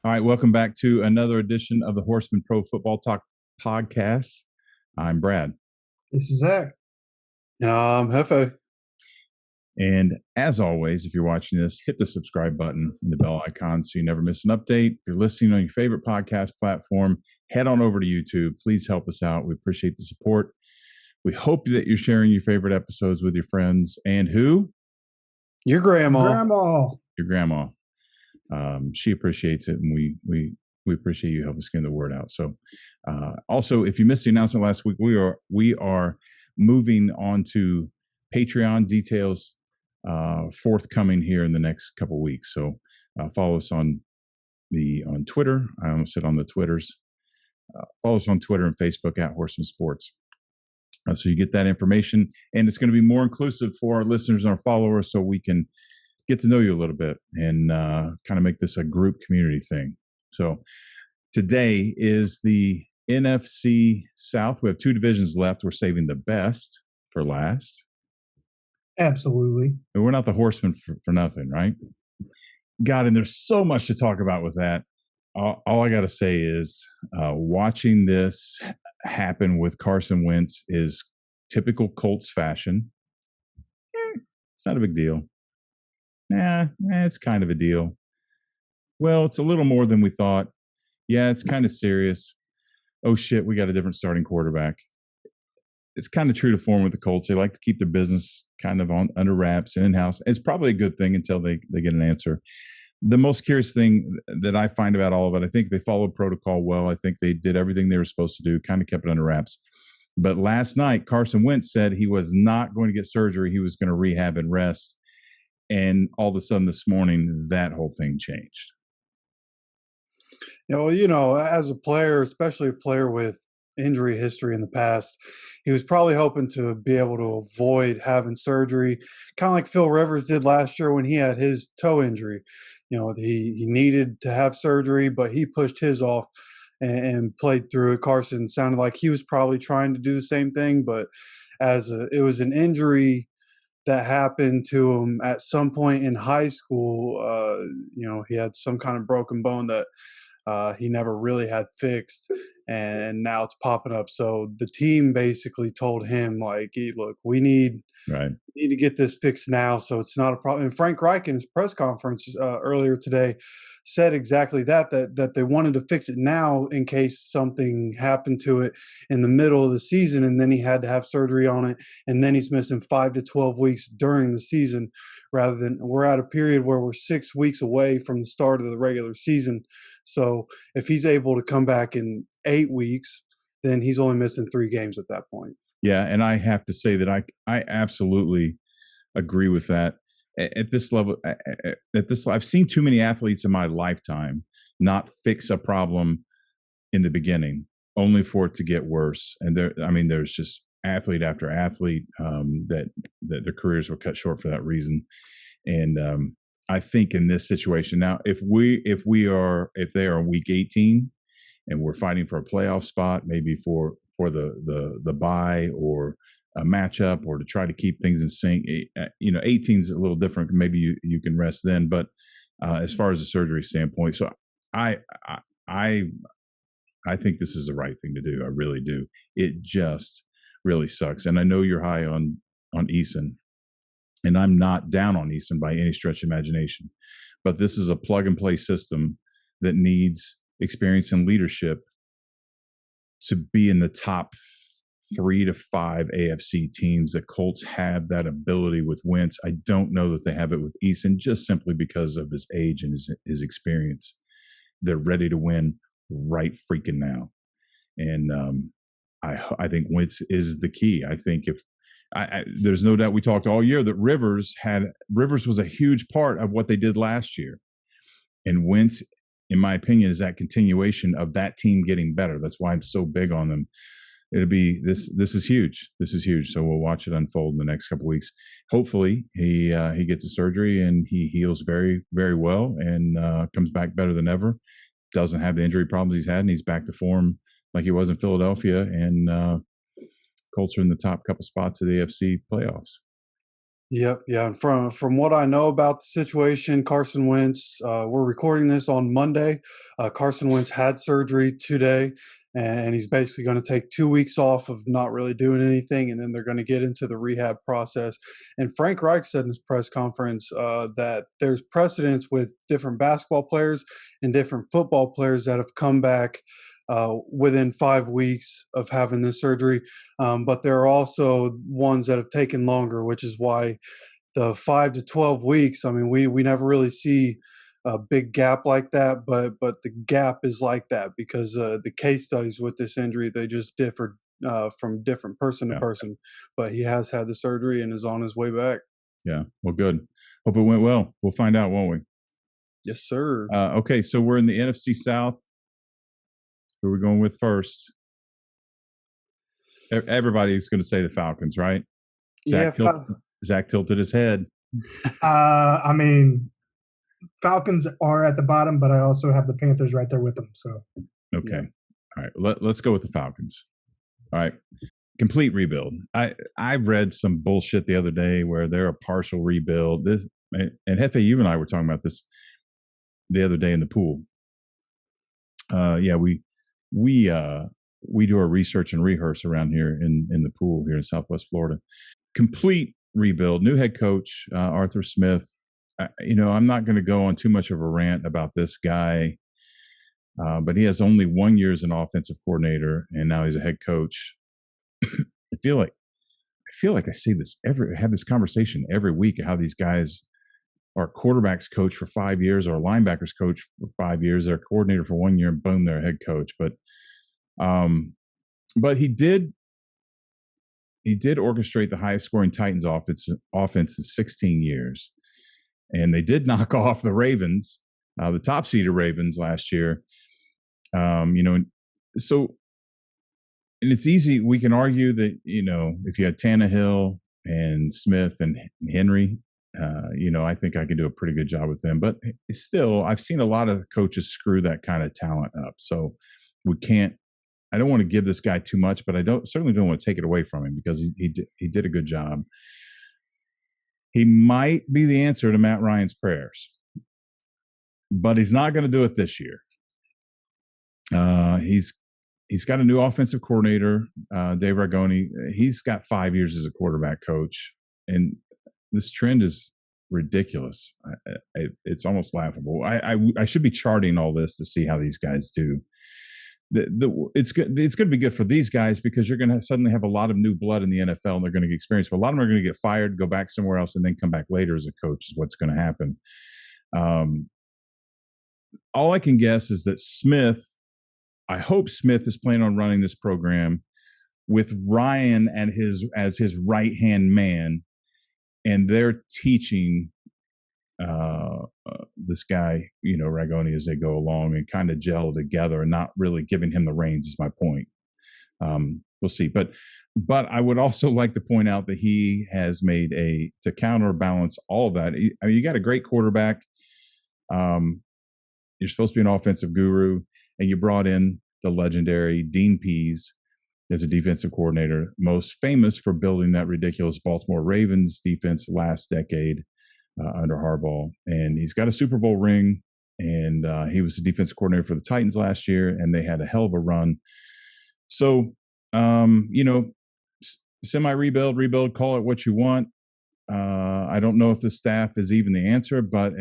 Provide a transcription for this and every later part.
All right, welcome back to another edition of the Horsemen Pro Football Talk podcast. I'm Brad. This is Zach. Hefe. And as always, if you're watching this, hit the subscribe button and the bell icon so you never miss an update. If you're listening on your favorite podcast platform, head on over to YouTube. Please help us out. We appreciate the support. We hope that you're sharing your favorite episodes with your friends and who? Your grandma. Your grandma. She appreciates it, and we appreciate you helping us get the word out. So, also, if you missed the announcement last week, we are moving on to Patreon. Details forthcoming here in the next couple weeks. So, follow us on Twitter. I almost said on the Twitters. Follow us on Twitter and Facebook at Horsemen Sports. So you get that information, and it's going to be more inclusive for our listeners and our followers, so we can get to know you a little bit and kind of make this a group community thing. So today is the NFC South. We have two divisions left. We're saving the best for last. Absolutely. And we're not the Horsemen for nothing, right? God, and there's so much to talk about with that. All I got to say is watching this happen with Carson Wentz is typical Colts fashion. It's not a big deal. It's kind of a deal. Well, it's a little more than we thought. Yeah, it's kind of serious. Oh, shit, we got a different starting quarterback. It's kind of true to form with the Colts. They like to keep their business kind of under wraps and in-house. It's probably a good thing until they get an answer. The most curious thing that I find about all of it, I think they followed protocol well. I think they did everything they were supposed to do, kind of kept it under wraps. But last night, Carson Wentz said he was not going to get surgery. He was going to rehab and rest. And all of a sudden this morning, that whole thing changed. As a player, especially a player with injury history in the past, he was probably hoping to be able to avoid having surgery, kind of like Phil Rivers did last year when he had his toe injury. He needed to have surgery, but he pushed his off and played through it. Carson sounded like he was probably trying to do the same thing, but it was an injury that happened to him at some point in high school. He had some kind of broken bone that he never really had fixed, and now it's popping up. So the team basically told him, like, hey, look, we need to get this fixed now, so it's not a problem. And Frank Reich in his press conference earlier today said exactly that they wanted to fix it now in case something happened to it in the middle of the season, and then he had to have surgery on it, and then he's missing 5 to 12 weeks during the season, rather than we're at a period where we're 6 weeks away from the start of the regular season. So if he's able to come back in 8 weeks, then he's only missing 3 games at that point. Yeah, and I have to say that I absolutely agree with that. At this level, I've seen too many athletes in my lifetime not fix a problem in the beginning, only for it to get worse. And there's just athlete after athlete that their careers were cut short for that reason. And I think in this situation now, if they are in week 18 and we're fighting for a playoff spot, maybe for the bye or a matchup, or to try to keep things in sync, 18 is a little different. Maybe you can rest then. But as far as the surgery standpoint, so I think this is the right thing to do. I really do. It just really sucks. And I know you're high on Eason, and I'm not down on Eason by any stretch of imagination. But this is a plug and play system that needs experience and leadership to be in the top 3 to 5 AFC teams. The Colts have that ability with Wentz. I don't know that they have it with Eason, just simply because of his age and his experience. They're ready to win right freaking now. And I think Wentz is the key. I think there's no doubt, we talked all year that Rivers was a huge part of what they did last year. And Wentz, in my opinion, is that continuation of that team getting better. That's why I'm so big on them. It'll be this is huge. This is huge. So we'll watch it unfold in the next couple of weeks. Hopefully he gets a surgery and he heals very, very well and comes back better than ever. Doesn't have the injury problems he's had, and he's back to form like he was in Philadelphia. And Colts are in the top couple spots of the AFC playoffs. Yep, yeah. And from what I know about the situation, Carson Wentz, we're recording this on Monday. Carson Wentz had surgery today, and he's basically going to take 2 weeks off of not really doing anything, and then they're going to get into the rehab process. And Frank Reich said in his press conference that there's precedents with different basketball players and different football players that have come back within 5 weeks of having this surgery. But there are also ones that have taken longer, which is why the 5 to 12 weeks. I mean, we never really see a big gap like that, but the gap is like that because the case studies with this injury, they just differ from different person to Yeah. person. But he has had the surgery and is on his way back. Yeah. Well, good. Hope it went well. We'll find out, won't we? Yes, sir. Okay, so we're in the NFC South. Who are we going with first? Everybody's going to say the Falcons, right? Zach tilted his head. I mean, Falcons are at the bottom, but I also have the Panthers right there with them. So Okay. Yeah. All right. Let's go with the Falcons. All right. Complete rebuild. I read some bullshit the other day where they're a partial rebuild. This and Hefe, you and I were talking about this the other day in the pool. Yeah, we do our research and rehearse around here in the pool here in Southwest Florida. Complete rebuild, new head coach, Arthur Smith. I'm not going to go on too much of a rant about this guy, but he has only 1 year as an offensive coordinator, and now he's a head coach. I feel like I see this have this conversation every week of how these guys are quarterbacks coach for 5 years or a linebackers coach for 5 years, they're a coordinator for 1 year, and boom, they're a head coach. But he did orchestrate the highest scoring Titans offense in 16 years. And they did knock off the Ravens, the top seeded Ravens last year. So, and it's easy. We can argue that, if you had Tannehill and Smith and Henry, I think I could do a pretty good job with them. But still, I've seen a lot of coaches screw that kind of talent up. So I don't want to give this guy too much, but I certainly don't want to take it away from him because he did a good job. He might be the answer to Matt Ryan's prayers, but he's not going to do it this year. He's got a new offensive coordinator, Dave Ragone. He's got 5 years as a quarterback coach, and this trend is ridiculous. It's almost laughable. I should be charting all this to see how these guys do. It's good. It's going to be good for these guys because you're going to suddenly have a lot of new blood in the NFL, and they're going to get experience. But a lot of them are going to get fired, go back somewhere else, and then come back later as a coach. Is what's going to happen. All I can guess is that Smith. I hope Smith is planning on running this program with Ryan as his right hand man, and they're teaching this guy, Ragone, as they go along and kind of gel together and not really giving him the reins is my point. We'll see. But I would also like to point out that he has made to counterbalance all of that. I mean, you got a great quarterback. You're supposed to be an offensive guru, and you brought in the legendary Dean Pease as a defensive coordinator, most famous for building that ridiculous Baltimore Ravens defense last decade. Under Harbaugh, and he's got a Super Bowl ring, and he was the defensive coordinator for the Titans last year, and they had a hell of a run. So, semi-rebuild, call it what you want. I don't know if the staff is even the answer, but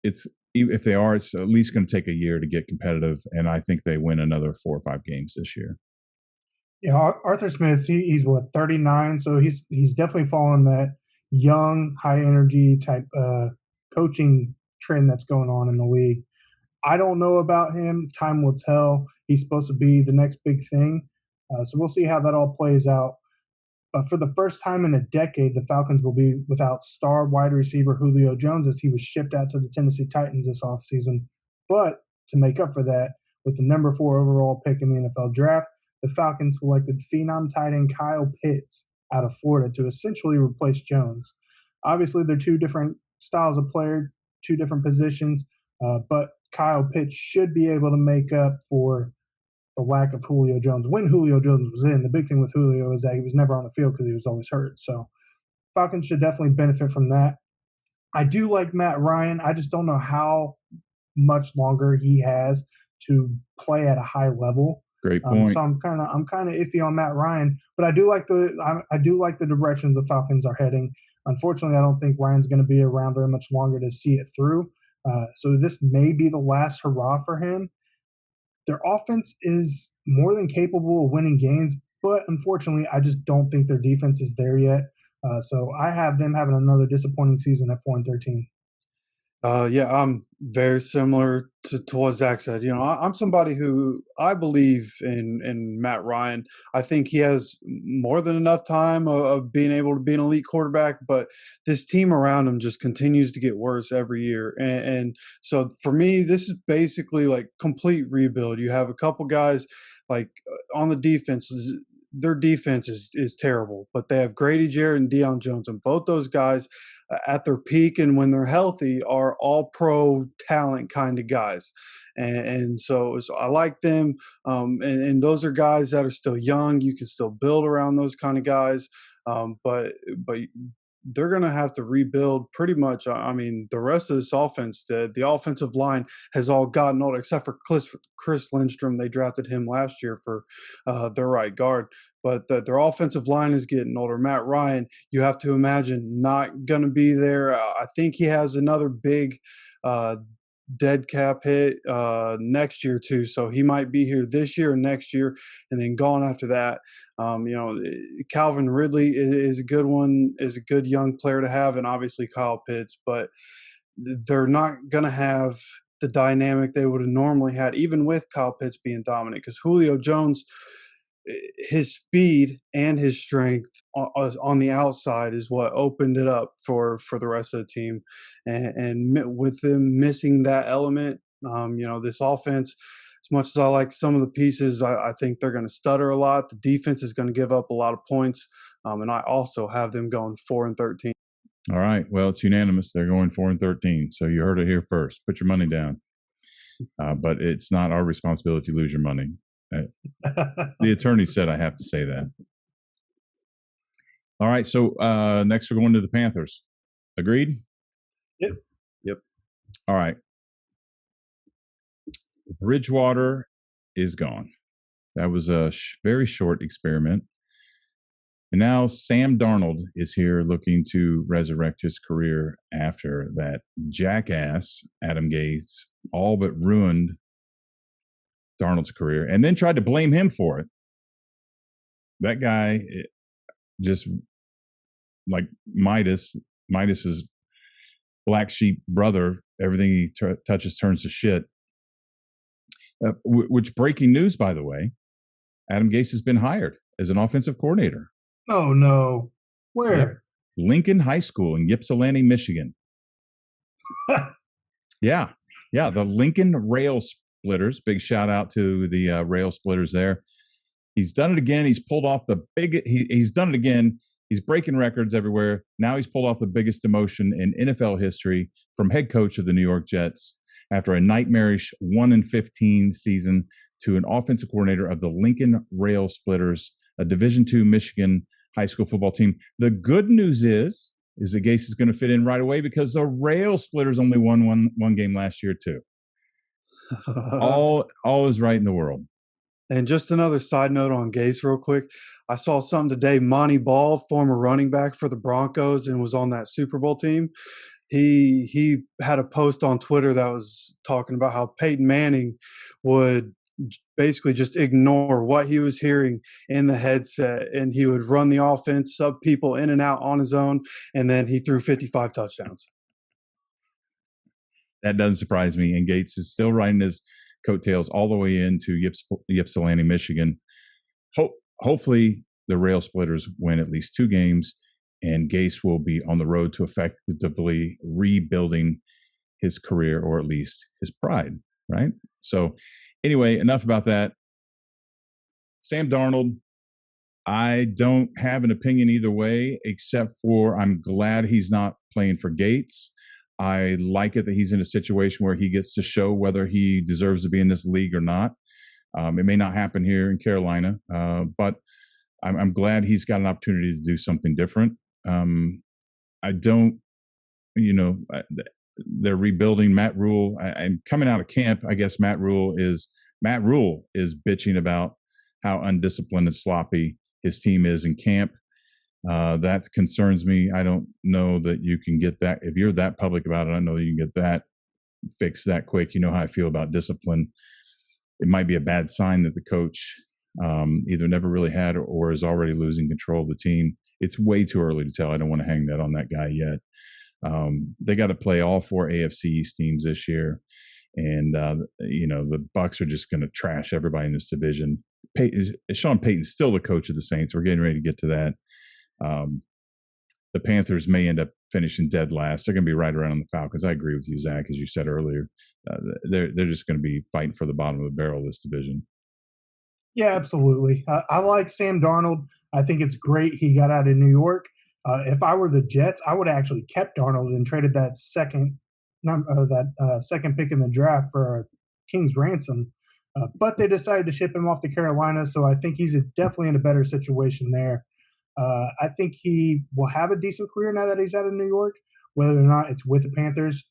it's if they are, it's at least going to take a year to get competitive, and I think they win another 4 or 5 games this year. Yeah, Arthur Smith, he's 39, so he's definitely following that young, high energy type coaching trend that's going on in the league. I don't know about him. Time will tell. He's supposed to be the next big thing. So we'll see how that all plays out. But for the first time in a decade, the Falcons will be without star wide receiver Julio Jones as he was shipped out to the Tennessee Titans this offseason. But to make up for that, with the number 4 overall pick in the NFL draft, the Falcons selected phenom tight end Kyle Pitts out of Florida to essentially replace Jones. Obviously, they're two different styles of player, two different positions, but Kyle Pitts should be able to make up for the lack of Julio Jones. When Julio Jones was in, the big thing with Julio is that he was never on the field because he was always hurt. So Falcons should definitely benefit from that. I do like Matt Ryan. I just don't know how much longer he has to play at a high level. Great point. So I'm kind of iffy on Matt Ryan, but I do like the direction the Falcons are heading. Unfortunately, I don't think Ryan's going to be around very much longer to see it through. So this may be the last hurrah for him. Their offense is more than capable of winning games, but unfortunately, I just don't think their defense is there yet. So I have them having another disappointing season at 4-13. Yeah, I'm very similar to what Zach said. I'm somebody who I believe in Matt Ryan. I think he has more than enough time of being able to be an elite quarterback, but this team around him just continues to get worse every year. And so for me, this is basically like complete rebuild. You have a couple guys like on the defense. Their defense is terrible, but they have Grady Jarrett and Deion Jones, and both those guys at their peak and when they're healthy are all pro talent kind of guys. And so I like them. And those are guys that are still young. You can still build around those kind of guys. But they're going to have to rebuild pretty much. I mean, the rest of this offense, the offensive line has all gotten old except for Chris Lindstrom. They drafted him last year for their right guard. But their offensive line is getting older. Matt Ryan, you have to imagine, not going to be there. I think he has another big dead cap hit next year too, so he might be here this year or next year and then gone after that. Calvin Ridley is a good one, is a good young player to have, and obviously Kyle Pitts, but they're not going to have the dynamic they would have normally had, even with Kyle Pitts being dominant, because Julio Jones, his speed and his strength on the outside is what opened it up for the rest of the team. And with them missing that element, this offense, as much as I like some of the pieces, I think they're going to stutter a lot. The defense is going to give up a lot of points. And I also have them going 4-13. All right. Well, it's unanimous. They're going 4-13. So you heard it here first. Put your money down. But it's not our responsibility to lose your money. The attorney said I have to say that. All right. So next we're going to the Panthers. Agreed? Yep. All right. Bridgewater is gone. That was a very short experiment. And now Sam Darnold is here looking to resurrect his career after that jackass, Adam Gase, all but ruined Darnold's career and then tried to blame him for it. That guy, just like Midas's black sheep brother, everything he touches turns to shit. Which, breaking news, by the way, Adam Gase has been hired as an offensive coordinator. Oh, no. Where? Yep. Lincoln High School in Ypsilanti, Michigan. Yeah. The Lincoln Rail Splitters. Big shout out to the Rail Splitters there. He's done it again. He's pulled off the he's done it again. He's breaking records everywhere. Now he's pulled off the biggest demotion in NFL history from head coach of the New York Jets after a nightmarish 1-15 season to an offensive coordinator of the Lincoln Rail Splitters, a Division II Michigan high school football team. The good news is that Gase is going to fit in right away because the Rail Splitters only won one game last year too. All is right in the world. And just another side note on Gase real quick. I saw something today. Monty Ball, former running back for the Broncos and was on that Super Bowl team. He had a post on Twitter that was talking about how Peyton Manning would basically just ignore what he was hearing in the headset, and he would run the offense, sub people in and out on his own, and then he threw 55 touchdowns. That doesn't surprise me. And Gates is still riding his coattails all the way into Ypsilanti, Michigan. Hopefully the Rail Splitters win at least 2 games, and Gase will be on the road to effectively rebuilding his career, or at least his pride, right? So anyway, enough about that. Sam Darnold, I don't have an opinion either way, except for I'm glad he's not playing for Gates. I like it that he's in a situation where he gets to show whether he deserves to be in this league or not. It may not happen here in Carolina, but I'm glad he's got an opportunity to do something different. I don't, they're rebuilding. Matt Rule. I'm coming out of camp. I guess Matt Rule is bitching about how undisciplined and sloppy his team is in camp. That concerns me. I don't know that you can get that. If you're that public about it, I don't know that you can get that fixed that quick. You know how I feel about discipline. It might be a bad sign that the coach either never really had or is already losing control of the team. It's way too early to tell. I don't want to hang that on that guy yet. They got to play all 4 AFC East teams this year. And, the Bucs are just going to trash everybody in this division. Sean Payton's still the coach of the Saints. We're getting ready to get to that. The Panthers may end up finishing dead last. They're going to be right around the Falcons. I agree with you, Zach, as you said earlier. They're just going to be fighting for the bottom of the barrel of this division. Yeah, absolutely. I like Sam Darnold. I think it's great he got out of New York. If I were the Jets, I would have actually kept Darnold and traded that second pick in the draft for a king's ransom. But they decided to ship him off to Carolina, so I think he's definitely in a better situation there. I think he will have a decent career now that he's out of New York. Whether or not it's with the Panthers,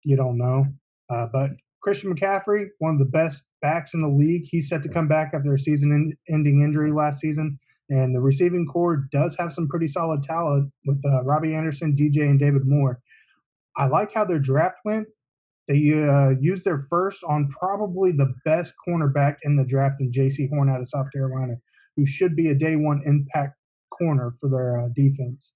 you don't know. But Christian McCaffrey, one of the best backs in the league, he's set to come back after a season-ending injury last season. And the receiving core does have some pretty solid talent with Robbie Anderson, DJ, and David Moore. I like how their draft went. They used their first on probably the best cornerback in the draft in J.C. Horn out of South Carolina, who should be a day one impact corner for their defense.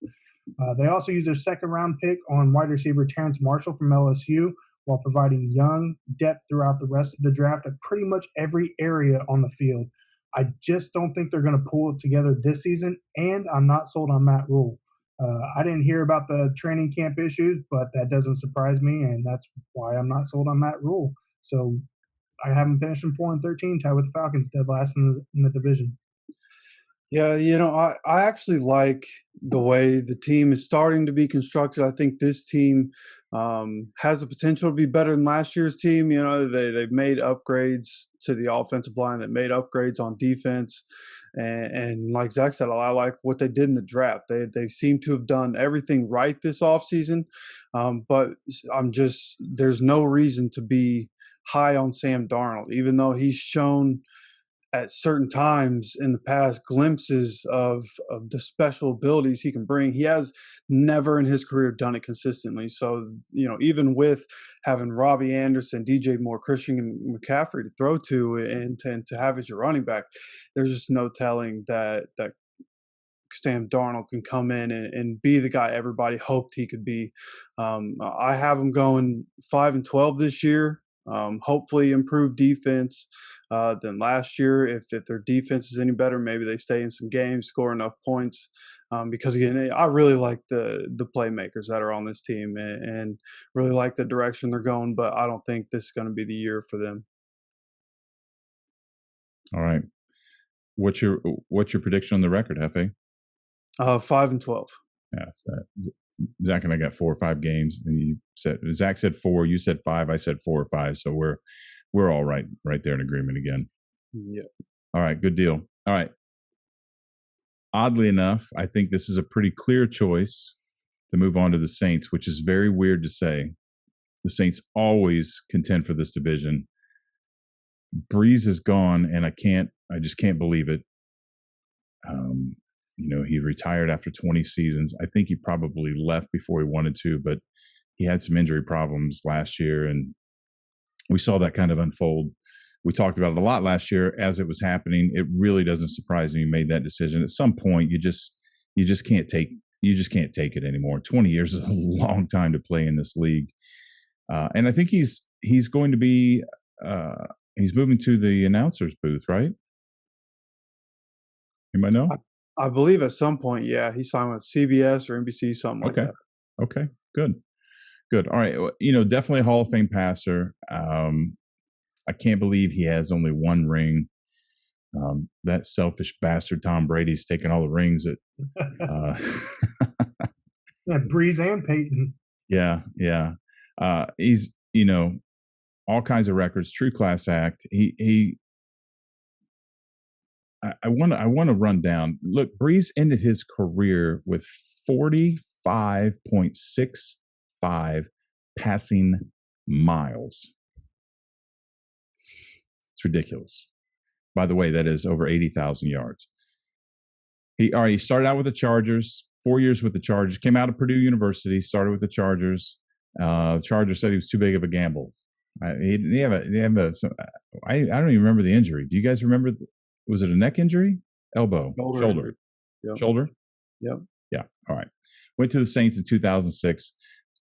They also used their second-round pick on wide receiver Terrence Marshall from LSU while providing young depth throughout the rest of the draft at pretty much every area on the field. I just don't think they're going to pull it together this season, and I'm not sold on Matt Rule. I didn't hear about the training camp issues, but that doesn't surprise me, and that's why I'm not sold on Matt Rule. So I haven't finished in 4-13, tied with the Falcons, dead last in the division. Yeah, I actually like the way the team is starting to be constructed. I think this team has the potential to be better than last year's team. They've made upgrades to the offensive line. They made upgrades on defense. And like Zach said, I like what they did in the draft. They seem to have done everything right this offseason. But there's no reason to be high on Sam Darnold, even though he's shown at certain times in the past glimpses of the special abilities he can bring. He has never in his career done it consistently. So, even with having Robbie Anderson, DJ Moore, Christian McCaffrey to throw to and to have as your running back, there's just no telling that Sam Darnold can come in and be the guy everybody hoped he could be. I have him going 5-12 this year. Hopefully improve defense than last year. If their defense is any better, maybe they stay in some games, score enough points. Because again, I really like the playmakers that are on this team and really like the direction they're going. But I don't think this is going to be the year for them. All right. What's your prediction on the record, Hefe? 5-12. Yeah, Zach and I got 4 or 5 games, and Zach said 4, you said 5, I said 4 or 5, so we're all right there in agreement again. Yeah. All right, good deal. All right. Oddly enough, I think this is a pretty clear choice to move on to the Saints, which is very weird to say. The Saints always contend for this division. Breeze is gone, and I just can't believe it. He retired after 20 seasons. I think he probably left before he wanted to, but he had some injury problems last year, and we saw that kind of unfold. We talked about it a lot last year as it was happening. It really doesn't surprise me he made that decision. At some point, you just can't take it anymore. 20 years is a long time to play in this league, and I think he's going to be he's moving to the announcer's booth, right? Anybody know? I believe at some point, yeah, he signed with CBS or NBC, something like that. Okay, good. All right, definitely a Hall of Fame passer. I can't believe he has only 1 ring. That selfish bastard Tom Brady's taking all the rings. Yeah, Breeze and Peyton. Yeah. He's all kinds of records. True class act. I want to run down. Look, Breeze ended his career with 45 5.65 passing miles. It's ridiculous. By the way, that is over 80,000 yards. He started out with the Chargers, 4 years with the Chargers, came out of Purdue University, started with the Chargers. Chargers said he was too big of a gamble. I don't even remember the injury. Do you guys remember? Was it a neck injury? Elbow? Shoulder? Yep. Shoulder? Yep. Yeah. All right. Went to the Saints in 2006,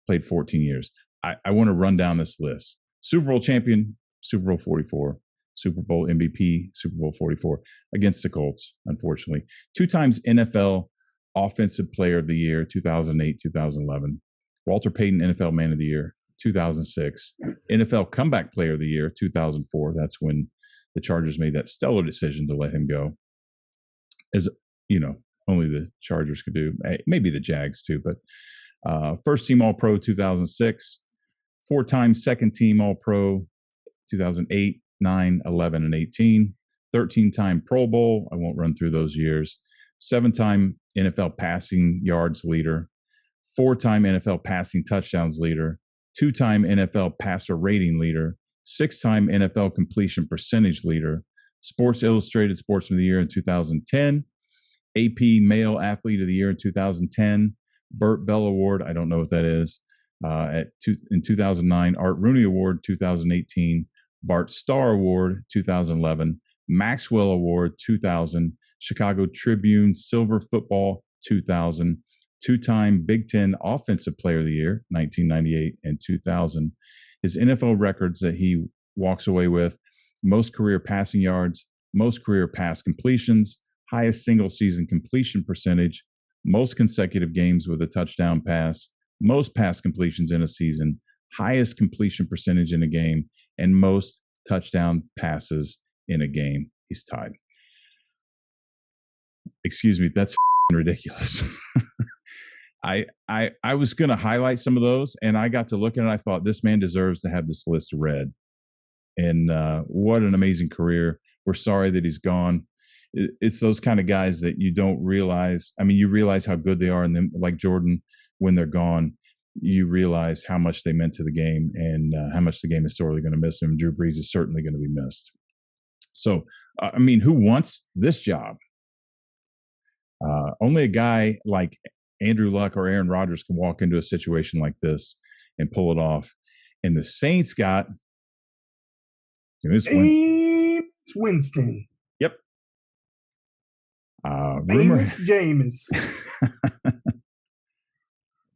played 14 years. I want to run down this list. Super Bowl champion, Super Bowl 44. Super Bowl MVP, Super Bowl 44 against the Colts, unfortunately. 2 times NFL Offensive Player of the Year, 2008, 2011. Walter Payton, NFL Man of the Year, 2006. NFL Comeback Player of the Year, 2004. That's when the Chargers made that stellar decision to let him go. As you know, only the Chargers could do. Maybe the Jags too, but first team All-Pro, 2006. 4-time second team All-Pro, 2008. 9, 11, and 18, 13-time Pro Bowl. I won't run through those years. 7-time NFL passing yards leader, 4-time NFL passing touchdowns leader, 2-time NFL passer rating leader, 6-time NFL completion percentage leader, Sports Illustrated Sportsman of the Year in 2010, AP Male Athlete of the Year in 2010, Burt Bell Award, I don't know what that is, in 2009, Art Rooney Award 2018, Bart Starr Award 2011, Maxwell Award 2000, Chicago Tribune Silver Football 2000, 2-time Big Ten Offensive Player of the Year 1998 and 2000. His NFL records that he walks away with: most career passing yards, most career pass completions, highest single season completion percentage, most consecutive games with a touchdown pass, most pass completions in a season, highest completion percentage in a game, and most touchdown passes in a game. He's tied. Excuse me, that's ridiculous. I was going to highlight some of those, and I got to looking and I thought, this man deserves to have this list read. And what an amazing career. We're sorry that he's gone. It's those kind of guys that you don't realize. I mean, you realize how good they are, and then like Jordan, when they're gone, you realize how much they meant to the game and how much the game is sorely going to miss him. Drew Brees is certainly going to be missed. So, I mean, who wants this job? Only a guy like Andrew Luck or Aaron Rodgers can walk into a situation like this and pull it off. And the Saints got James Winston. Yep. Jameis.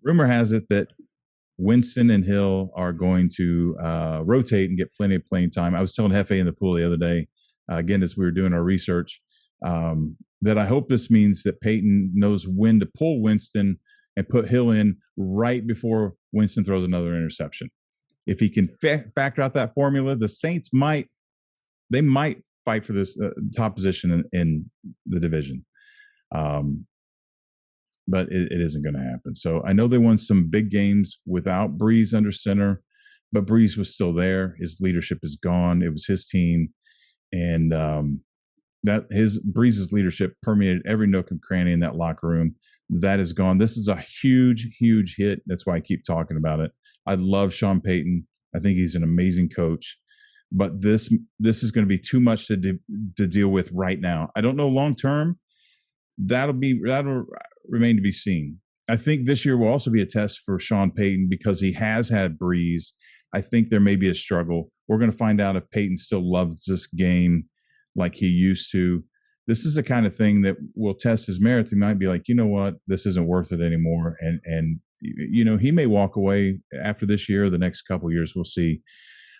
Rumor has it that Winston and Hill are going to rotate and get plenty of playing time. I was telling Hefe in the pool the other day, again, as we were doing our research, that I hope this means that Peyton knows when to pull Winston and put Hill in right before Winston throws another interception. If he can factor out that formula, the Saints might fight for this top position in the division. But it isn't going to happen. So I know they won some big games without Brees under center, but Brees was still there. His leadership is gone. It was his team, and Brees's leadership permeated every nook and cranny in that locker room. That is gone. This is a huge, huge hit. That's why I keep talking about it. I love Sean Payton. I think he's an amazing coach, but this is going to be too much to deal with right now. I don't know long term. That'll remain to be seen. I think this year will also be a test for Sean Payton because he has had Brees. I think there may be a struggle. We're going to find out if Payton still loves this game like he used to. This is the kind of thing that will test his merit. He might be like, you know what, this isn't worth it anymore. And you know, he may walk away after this year or the next couple of years. We'll see.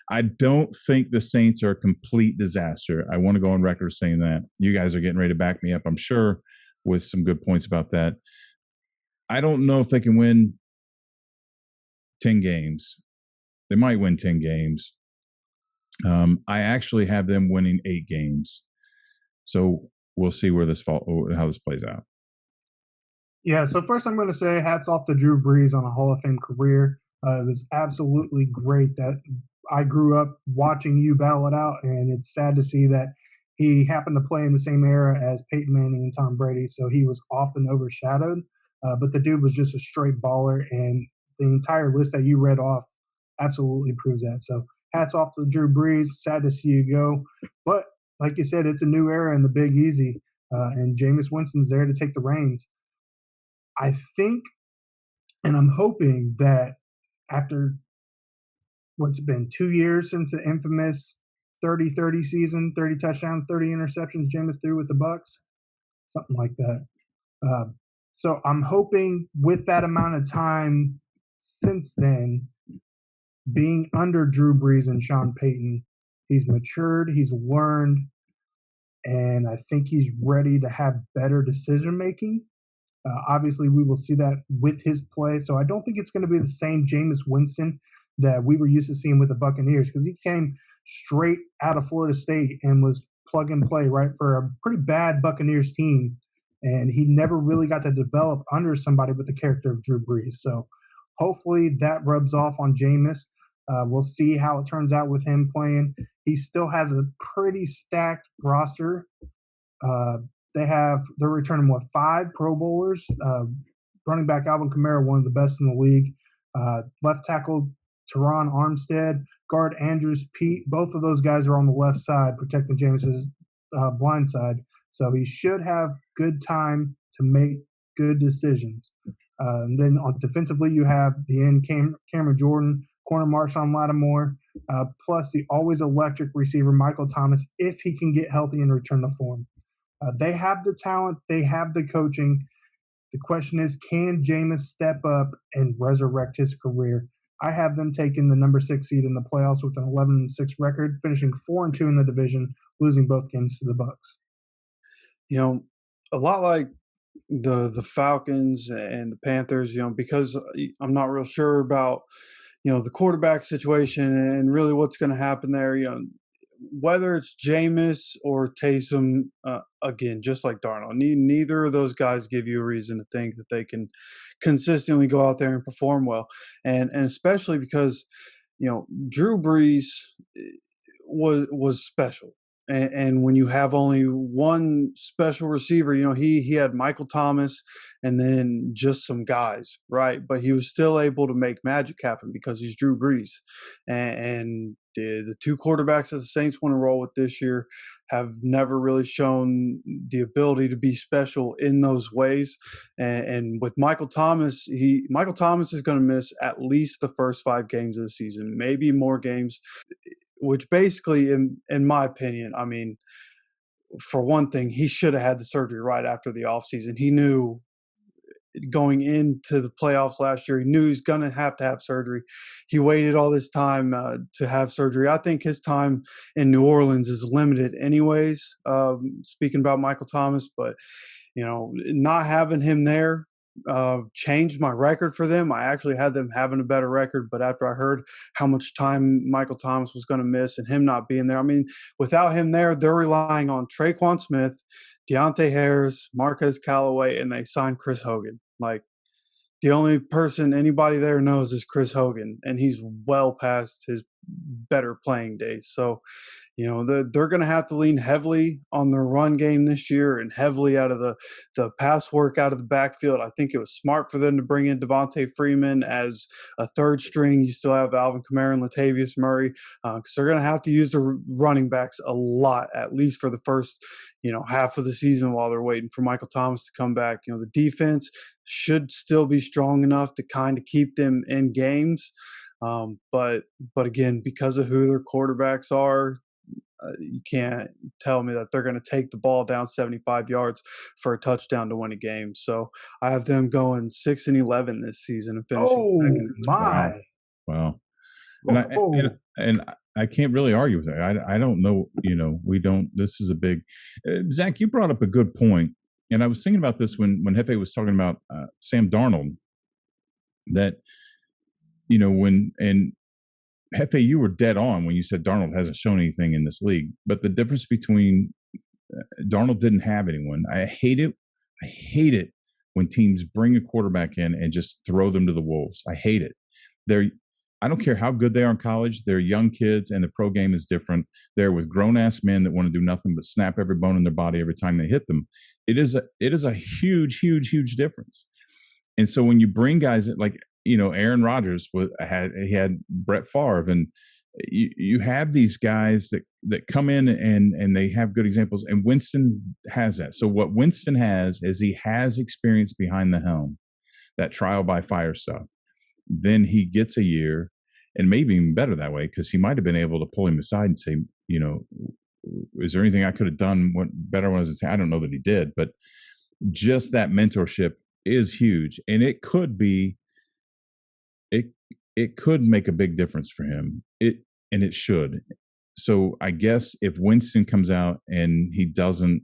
I don't think the Saints are a complete disaster. I want to go on record saying that. You guys are getting ready to back me up, I'm sure, with some good points about that. I don't know if they can win 10 games. They might win 10 games. I actually have them winning 8 games. So we'll see how this plays out. Yeah, so first I'm going to say hats off to Drew Brees on a Hall of Fame career. It was absolutely great that I grew up watching you battle it out, and it's sad to see that he happened to play in the same era as Peyton Manning and Tom Brady, so he was often overshadowed. But the dude was just a straight baller, and the entire list that you read off absolutely proves that. So hats off to Drew Brees. Sad to see you go. But like you said, it's a new era in the Big Easy, and Jameis Winston's there to take the reins. I think, and I'm hoping that after what's been 2 years since the infamous 30-30 season, 30 touchdowns, 30 interceptions Jameis threw with the Bucs, something like that. So I'm hoping with that amount of time since then, being under Drew Brees and Sean Payton, he's matured, he's learned, and I think he's ready to have better decision making. Obviously, we will see that with his play. So I don't think it's going to be the same Jameis Winston that we were used to seeing with the Buccaneers, because he came straight out of Florida State and was plug and play, right, for a pretty bad Buccaneers team. And he never really got to develop under somebody with the character of Drew Brees. So hopefully that rubs off on Jameis. We'll see how it turns out with him playing. He still has a pretty stacked roster. They're returning, 5 Pro Bowlers. Running back Alvin Kamara, one of the best in the league. Left tackle Teron Armstead. Guard Andrews Pete. Both of those guys are on the left side protecting Jameis's blind side. So he should have good time to make good decisions. And then defensively, you have the end Cameron Jordan, corner Marshawn Lattimore, plus the always electric receiver Michael Thomas, if he can get healthy and return to form. They have the talent. They have the coaching. The question is, can Jameis step up and resurrect his career? I have them taking the number 6 seed in the playoffs with an 11-6 record, finishing 4-2 in the division, losing both games to the Bucs. You know, a lot like the Falcons and the Panthers, because I'm not real sure about, the quarterback situation and really what's going to happen there. Whether it's Jameis or Taysom, again, just like Darnold, neither of those guys give you a reason to think that they can consistently go out there and perform well. And especially because, Drew Brees was special. And when you have only one special receiver, he had Michael Thomas and then just some guys, right? But he was still able to make magic happen because he's Drew Brees. And the 2 quarterbacks that the Saints want to roll with this year have never really shown the ability to be special in those ways. And with Michael Thomas, Michael Thomas is going to miss at least the first 5 games of the season, maybe more games. Which basically, in my opinion, I mean, for one thing, he should have had the surgery right after the offseason. He knew going into the playoffs last year, he knew he was going to have surgery. He waited all this time to have surgery. I think his time in New Orleans is limited anyways, speaking about Michael Thomas. But, not having him there changed my record for them. I actually had them having a better record, but after I heard how much time Michael Thomas was going to miss and him not being there, I mean, without him there, they're relying on Traquan Smith, Deontay Harris, Marquez Callaway, and they signed Chris Hogan. Like, the only person anybody there knows is Chris Hogan, and he's well past his better playing days. So, they're going to have to lean heavily on their run game this year and heavily out of the pass work out of the backfield. I think it was smart for them to bring in Devontae Freeman as a third string. You still have Alvin Kamara and Latavius Murray because they're going to have to use the running backs a lot, at least for the first, half of the season while they're waiting for Michael Thomas to come back. The defense should still be strong enough to kind of keep them in games. But again, because of who their quarterbacks are, you can't tell me that they're going to take the ball down 75 yards for a touchdown to win a game. So I have them going 6-11 this season and finishing second in the my! Wow. And I can't really argue with that. I don't know. We don't. This is a big. Zach, you brought up a good point, and I was thinking about this when Hefe was talking about Sam Darnold. That when Hefe, you were dead on when you said Darnold hasn't shown anything in this league. But the difference between Darnold didn't have anyone. I hate it when teams bring a quarterback in and just throw them to the wolves. I hate it. I don't care how good they are in college. They're young kids, and the pro game is different. They're with grown-ass men that want to do nothing but snap every bone in their body every time they hit them. It is a huge, huge, huge difference. And so when you bring guys like, Aaron Rodgers had Brett Favre, and you have these guys that come in and they have good examples. And Winston has that. So what Winston has is he has experience behind the helm, that trial by fire stuff. Then he gets a year, and maybe even better that way, because he might have been able to pull him aside and say, is there anything I could have done better when I was I don't know that he did, but just that mentorship is huge, and it could make a big difference for him. It should. So I guess if Winston comes out and he doesn't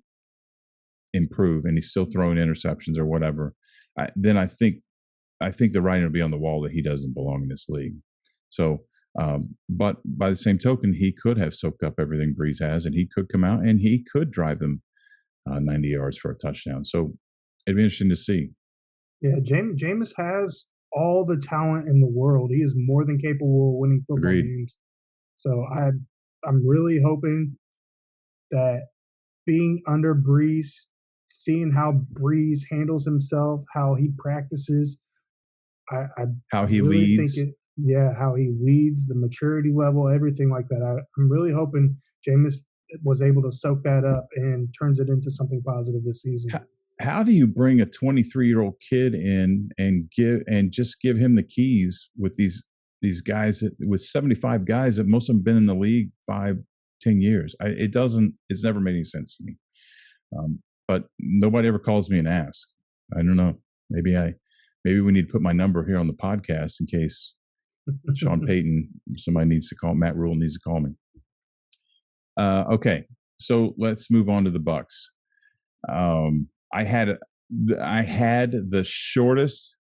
improve and he's still throwing interceptions or whatever, then I think the writing will be on the wall that he doesn't belong in this league. So, but by the same token, he could have soaked up everything Breeze has, and he could come out and he could drive them 90 yards for a touchdown. So it'd be interesting to see. Yeah, Jameis has all the talent in the world. He is more than capable of winning football games. So I'm really hoping that being under Breeze, seeing how Breeze handles himself, how he practices, how he really leads. How he leads, the maturity level, everything like that. I'm really hoping Jameis was able to soak that up and turns it into something positive this season. How do you bring a 23-year-old kid in and just give him the keys with these guys with 75 guys that most of them have been in the league 5-10 years? It's never made any sense to me. But nobody ever calls me and asks. I don't know. Maybe we need to put my number here on the podcast in case Sean Payton, somebody needs to call, Matt Rule needs to call me. Okay, so let's move on to the Bucs. I had the shortest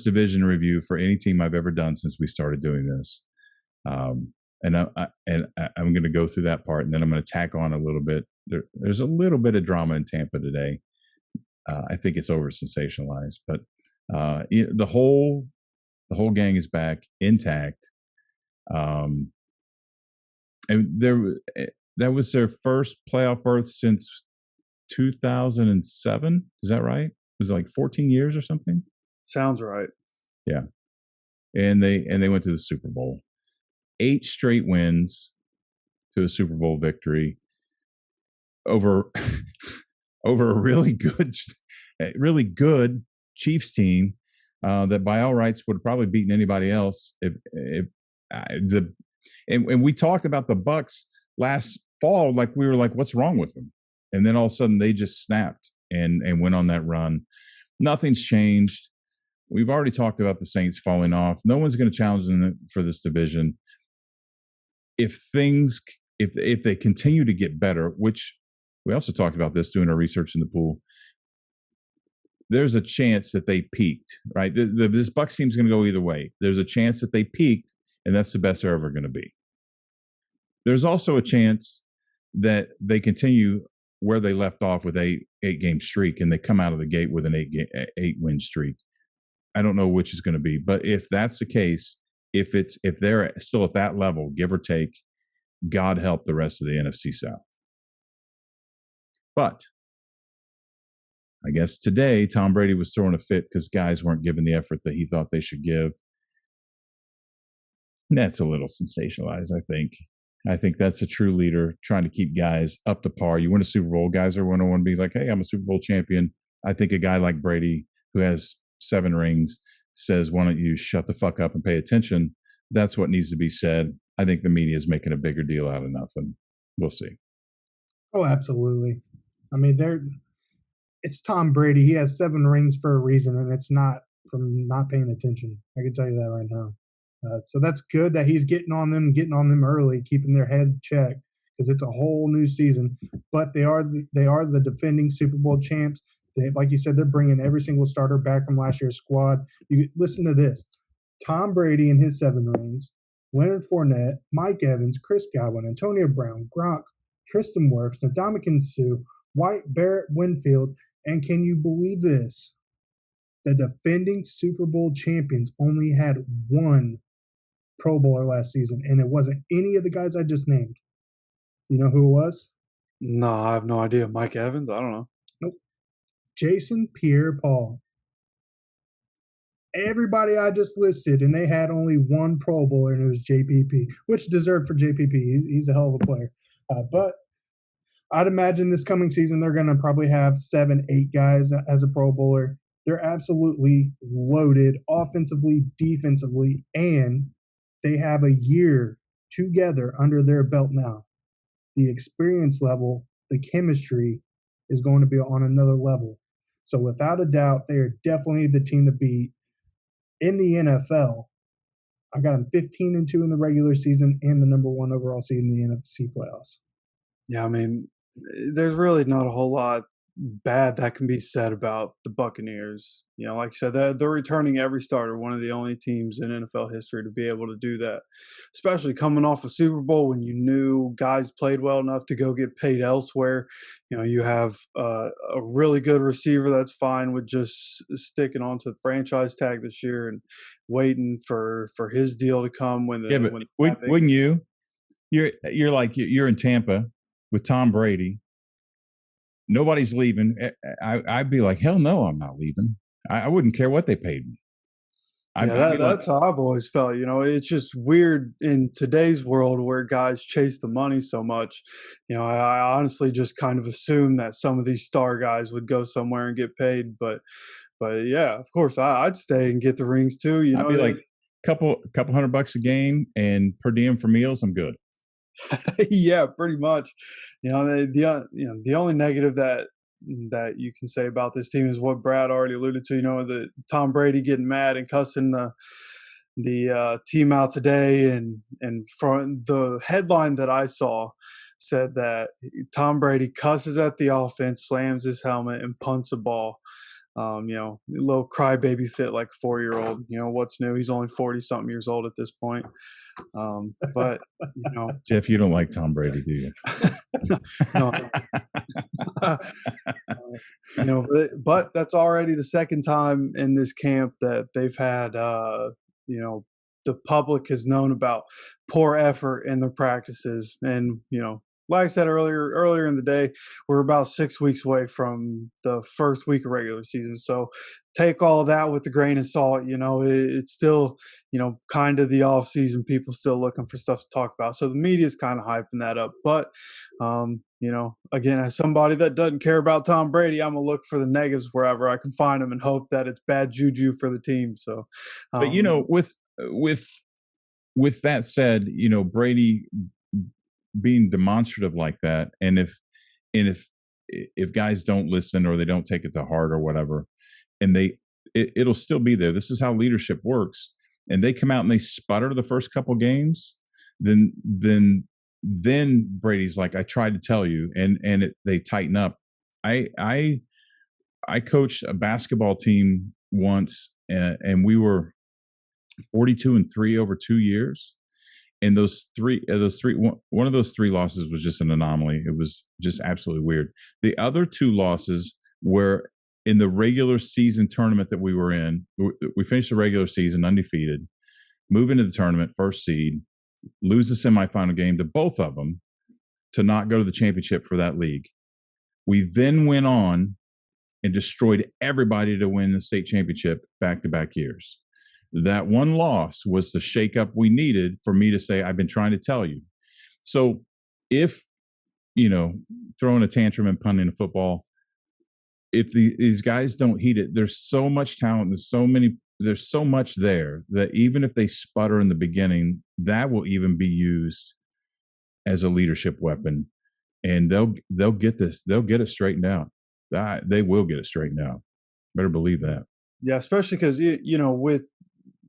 division review for any team I've ever done since we started doing this. And I'm going to go through that part, and then I'm going to tack on a little bit. There's a little bit of drama in Tampa today. I think it's over sensationalized, but the whole gang is back intact. And that was their first playoff berth since 2007. Is that right? Was it like 14 years or something? Sounds right. Yeah. And they went to the Super Bowl. 8 straight wins to a Super Bowl victory over a really good Chiefs team that by all rights would have probably beaten anybody else and we talked about the Bucs last fall, like we were like, what's wrong with them? And then all of a sudden they just snapped and went on that run. Nothing's changed. We've already talked about the Saints falling off. No one's going to challenge them for this division. If they continue to get better, which we also talked about this doing our research in the pool, there's a chance that they peaked, right? This Bucs team's going to go either way. There's a chance that they peaked, and that's the best they're ever going to be. There's also a chance that they continue where they left off with a 8-game streak, and they come out of the gate with an 8-win streak. I don't know which is going to be, but if that's the case, if they're still at that level, give or take, God help the rest of the NFC South. But I guess today Tom Brady was throwing a fit because guys weren't giving the effort that he thought they should give. And that's a little sensationalized, I think. I think that's a true leader trying to keep guys up to par. You win a Super Bowl, guys are going to want to be like, hey, I'm a Super Bowl champion. I think a guy like Brady, who has 7 rings, says, why don't you shut the fuck up and pay attention? That's what needs to be said. I think the media is making a bigger deal out of nothing. We'll see. Oh, absolutely. I mean, it's Tom Brady. He has 7 rings for a reason, and it's not from not paying attention. I can tell you that right now. So that's good that he's getting on them early, keeping their head checked, because it's a whole new season. But they are the defending Super Bowl champs. Like you said, they're bringing every single starter back from last year's squad. You listen to this: Tom Brady and his 7 rings, Leonard Fournette, Mike Evans, Chris Godwin, Antonio Brown, Gronk, Tristan Wirfs, Ndamukong Suh, White, Barrett, Winfield, and can you believe this? The defending Super Bowl champions only had 1 Pro Bowler last season, and it wasn't any of the guys I just named. You know who it was? No, I have no idea. Mike Evans? I don't know. Nope. Jason Pierre-Paul. Everybody I just listed, and they had only one Pro Bowler, and it was JPP, which deserved for JPP. He's a hell of a player. But I'd imagine this coming season they're going to probably have 7, 8 guys as a Pro Bowler. They're absolutely loaded offensively, defensively, and they have a year together under their belt now. The experience level, the chemistry is going to be on another level. So without a doubt, they are definitely the team to beat in the NFL. I got them 15-2 in the regular season and the number 1 overall seed in the NFC playoffs. Yeah, I mean, there's really not a whole lot bad that can be said about the Buccaneers. You know, like you said, they're returning every starter, one of the only teams in NFL history to be able to do that, especially coming off a Super Bowl when you knew guys played well enough to go get paid elsewhere. You know, you have a really good receiver that's fine with just sticking on to the franchise tag this year and waiting for his deal to come when the wouldn't you're in Tampa with Tom Brady. Nobody's leaving. I'd be like, hell no, I'm not leaving. I wouldn't care what they paid me. That's how I've always felt. You know, it's just weird in today's world where guys chase the money so much. You know, I honestly just kind of assume that some of these star guys would go somewhere and get paid. But yeah, of course, I'd stay and get the rings too. You know, I'd be like couple $100 a game and per diem for meals. I'm good. Yeah, pretty much. You know, the only negative that you can say about this team is what Brad already alluded to. You know, the Tom Brady getting mad and cussing the team out today, and from the headline that I saw said that Tom Brady cusses at the offense, slams his helmet, and punts a ball. You know, a little crybaby fit like a 4-year-old. You know, what's new? He's only 40-something years old at this point. But you know, Jeff, you don't like Tom Brady, do you? No. You know, but that's already the second time in this camp that they've had. You know, the public has known about poor effort in their practices, and you know, like I said earlier in the day, we're about 6 weeks away from the first week of regular season. So take all of that with a grain of salt. You know, it's still, you know, kind of the off season. People still looking for stuff to talk about. So the media is kind of hyping that up. But, you know, again, as somebody that doesn't care about Tom Brady, I'm going to look for the negatives wherever I can find them and hope that it's bad juju for the team. So, but, you know, with that said, you know, Brady being demonstrative like that, and if guys don't listen or they don't take it to heart or whatever, and it'll still be there. This is how leadership works. And they come out and they sputter the first couple games, then Brady's like, I tried to tell you, and they tighten up. I coached a basketball team once, and we were 42-3 over 2 years. And one of those 3 losses was just an anomaly. It was just absolutely weird. The other 2 losses were in the regular season tournament that we were in. We finished the regular season undefeated, move into the tournament, first seed, lose the semifinal game to both of them to not go to the championship for that league. We then went on and destroyed everybody to win the state championship back-to-back years. That one loss was the shakeup we needed for me to say, I've been trying to tell you. So if, you know, throwing a tantrum and punting a football, if these guys don't heed it, there's so much talent, there's so much there that even if they sputter in the beginning, that will even be used as a leadership weapon. And they'll get this. They'll get it straightened out. They will get it straightened out. Better believe that. Yeah, especially because, you know, with,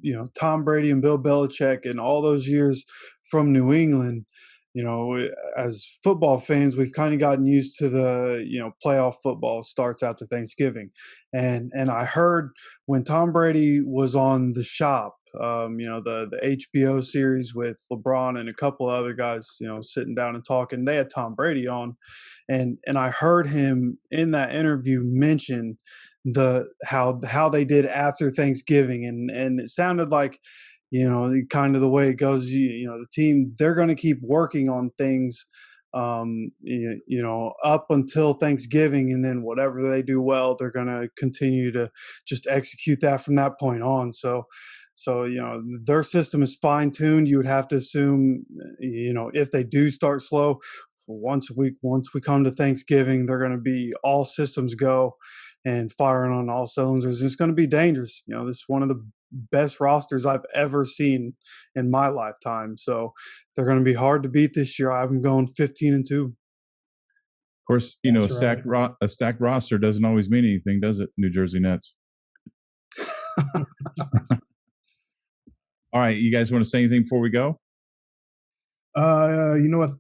you know, Tom Brady and Bill Belichick and all those years from New England, you know, as football fans, we've kind of gotten used to the, you know, playoff football starts after Thanksgiving. And I heard when Tom Brady was on The Shop, you know, the HBO series with LeBron and a couple of other guys, you know, sitting down and talking, they had Tom Brady on. And I heard him in that interview mention how they did after Thanksgiving. And it sounded like, you know, kind of the way it goes, you know, the team, they're going to keep working on things up until Thanksgiving, and then whatever they do well, they're going to continue to just execute that from that point on. So their system is fine tuned. You would have to assume, if they do start slow, once we come to Thanksgiving, they're going to be all systems go and firing on all cylinders. It's going to be dangerous. This is one of the best rosters I've ever seen in my lifetime. So they're going to be hard to beat this year. I have them going 15-2. Of course, a stacked roster doesn't always mean anything, does it, New Jersey Nets? All right, you guys want to say anything before we go? You know what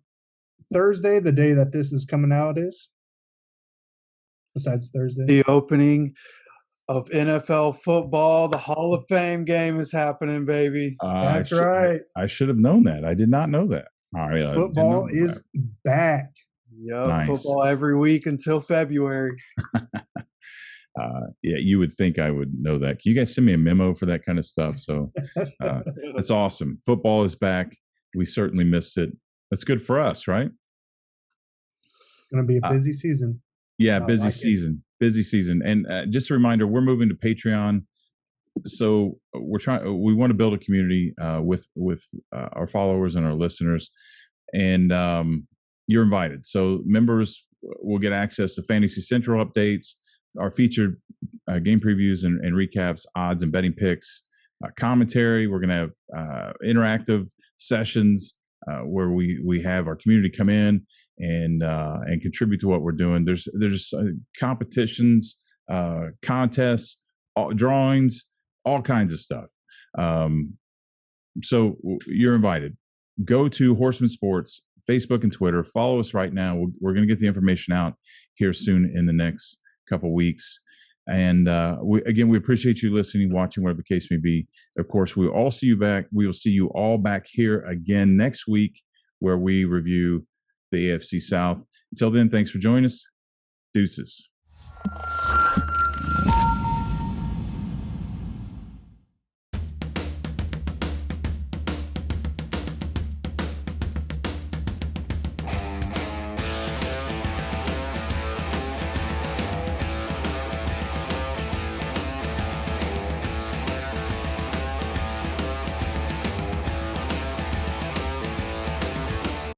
Thursday, the day that this is coming out, is? Besides Thursday? The opening of NFL football. The Hall of Fame game is happening, baby. That's right. I should have known that. I did not know that. All right, football is back. Yep, nice. Football every week until February. Yeah, you would think I would know that. Can you guys send me a memo for that kind of stuff? So that's awesome. Football is back. We certainly missed it. That's good for us, right? It's going to be a busy season. Yeah, busy season. And just a reminder, we're moving to Patreon. So we want to build a community with our followers and our listeners. And you're invited. So members will get access to Fantasy Central updates, our featured game previews and recaps, odds and betting picks, commentary. We're going to have interactive sessions where we have our community come in and contribute to what we're doing. There's competitions, contests, drawings, all kinds of stuff. So you're invited. Go to Horsemen Sports, Facebook and Twitter. Follow us right now. We're going to get the information out here soon in the next couple weeks. And we appreciate you listening, watching, whatever the case may be. Of course, we will see you all back here again next week, where we review the NFC South. Until then, thanks for joining us. Deuces.